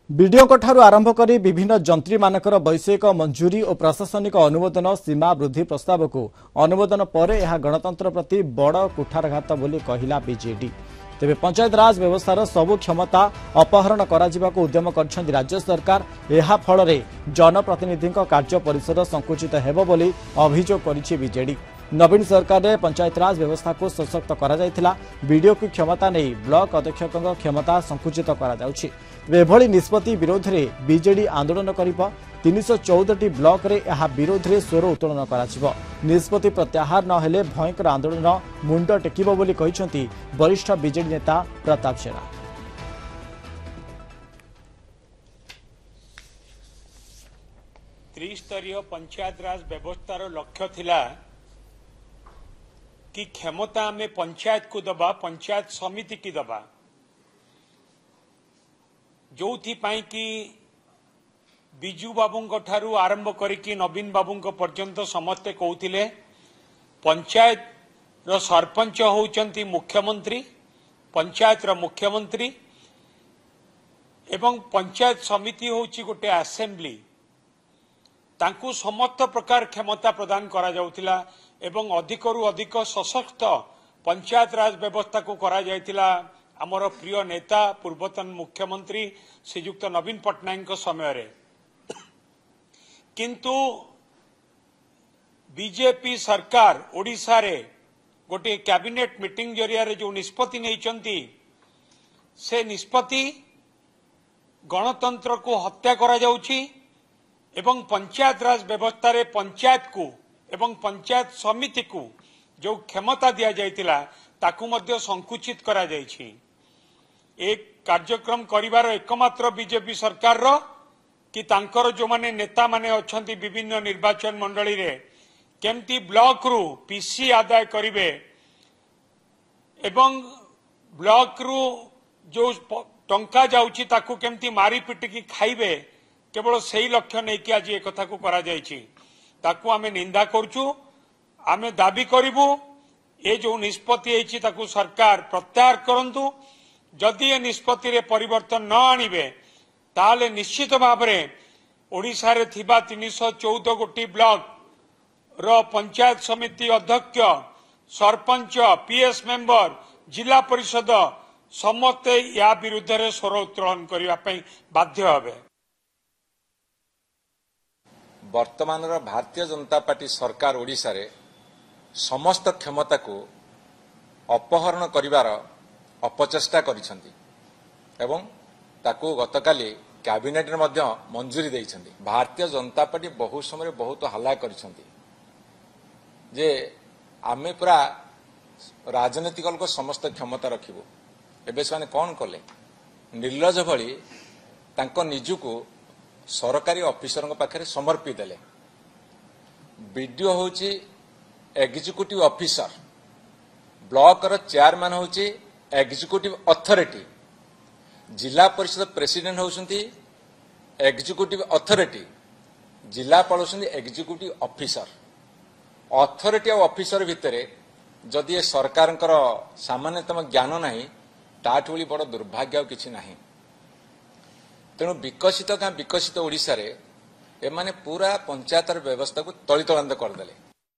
Video ठारू आरंभ कर विभिन्न जंत्री मानकर वैषयिक मंजूरी और प्रशासनिक अनुमोदन सीमा वृद्धि प्रस्ताव को अनुमोदन पर यह गणतंत्र प्रति बड़ कुठारघात बोली कहला बीजेडी। तेबे पंचायत राज व्यवस्थार सबु क्षमता अपहरण कराजिबा को उद्यम कर राज्य सरकार। यह फल जनप्रतिनिधि कार्य परिसर संकुचित हेबो बोली अभियोग करिछि बीजेडी। नवीन सरकार ने पंचायत राज व्यवस्था को सशक्त करा जायथिला। वीडियो की क्षमता नहीं ब्लॉक अध्यक्षक क्षमता संकुचित करा जाउछि। एभली निष्पत्ति विरोध में बीजेडी आंदोलन करिबो। 314 ब्लॉक रे यह विरोध में स्वर उत्तोलन कराजिबो। निष्पत्ति प्रत्याहार न हेले भयंकर आंदोलन मुंड टेकिबो बोली कहिसंती वरिष्ठ बीजेडी नेता प्रताप जेना। त्रिस्तरीय पंचायत राज व्यवस्थार लक्ष्य थिला कि क्षमता में पंचायत को दबा, पंचायत समिति की दबा, जो कि बिजू बाबू ठारू आरंभ करिकी नवीन बाबू पर्यंत समस्ते कहते पंचायत रो सरपंच होउचंती मुख्यमंत्री, पंचायत रो मुख्यमंत्री एवं पंचायत समिति होउची गोटे असेंबली। तांकु समस्त प्रकार क्षमता प्रदान करा जाउतिला एवं अधिकरु अधिक सशक्त पंचायत राज व्यवस्था को करा जायतिला। आमर प्रिय नेता पूर्वतन मुख्यमंत्री श्रीयुक्त नवीन पट्टनायक समय रे। किंतु बीजेपी सरकार ओडिशा रे गोटे कैबिनेट मीटिंग जरिया रे जो निष्पत्ति नैचंती से निष्पत्ति गणतंत्र को हत्या करा जाउची एवं पंचायत राज व्यवस्था रे पंचायत को एवं पंचायत समिति को जो क्षमता दिया जायतिला ताकू मध्य संकुचित करा जायछि। एक कार्यक्रम करिवार एकमात्र बीजेपी सरकार रो कि तांकर जो माने नेता माने अछंती विभिन्न निर्वाचन मंडली रे केमती ब्लॉक रु पीसी आदाय करिवे एवं ब्लॉक रु जो टंका जाउछि ताकू केमती मारी पिटिकी खाइबे, केवल सही लक्ष्य नहीं कि आज एक कथा को करा जायछि। ताकू आमे निंदा करछु। आमे दाबी करिबु ए जो निष्पत्ति हेछि ताकू सरकार प्रत्याहार करंतु। जदि ए निष्पत्ति रे परिवर्तन न आनिबे ताले निश्चित भाव में ओडिशा रे थिबा 314 गोटी ब्लॉक रो पंचायत समिति अध्यक्ष, सरपंच, पीएस मेंबर, जिला परिषद समस्ते या विरुद्ध रे स्वर उत्तोलन करिवा पई बाध्य हेबे। वर्तमान भारतीय जनता पार्टी सरकार ओडिशा रे समस्त क्षमता को अपहरण करिवार अपचेष्टा करिसंती एवं ताकू गतकाली कैबिनेट रे मध्य मंजूरी देइसंती। भारतीय जनता पार्टी बहु समय बहुत हल्ला करिसंती जे आमे पूरा राजनीतिक को समस्त क्षमता रखिबो। एबे से कौन कले निर्लज भली तांको निजुको सरकारी ऑफिसर पाखे समर्पित देले। बीडीओ होची एग्जीक्यूटिव ऑफिसर, ब्लॉक रो चेयरमैन होची executive authority, Zilla Parishad president होउसंती एग्जीक्यूटिव अथॉरिटी, जिलापाल होउसंती एग्जीक्यूटिव ऑफिसर। अथॉरिटी और ऑफिसर भितरे जदि सरकारंकर सामान्यतम ज्ञान नाही ताठ भली बड़ दुर्भाग्य किछि नाही। तेणु विकसित गाँ विकसित ओडिशा रे एमाने पूरा पंचायत व्यवस्था को तलितलांत करदेले।